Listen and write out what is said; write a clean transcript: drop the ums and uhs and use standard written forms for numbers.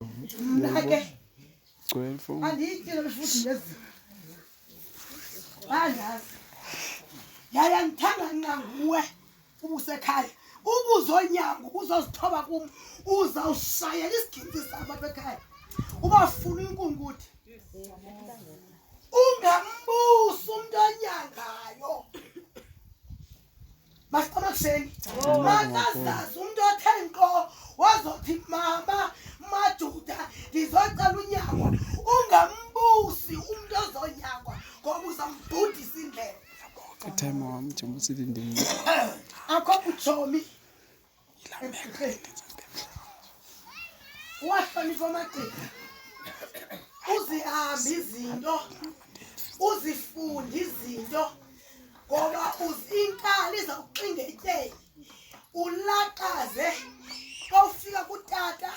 Mna-ke 12 andiyitile futhi lezi andazi yaya ngithanda nqa nguwe ubusekhaya ubuzonyango uzozithoba kum uzawushayela isigidi sabo apha ekhaya ubafuna inkunguthi ungambusi umntu onyangayo masixamakuseni makazazi umntu othe nqo wazothi mama majuda ndizocela unyango ungambusi umntu ozonyangwa ngoba uzambhudisa indlela time wami njengoba silindile akho butshomi wahlonipha amagqirha uzihambe izinto uzifunde izinto ngoba inkali izawuxinga etyeni ulaqaze xa ufika kutata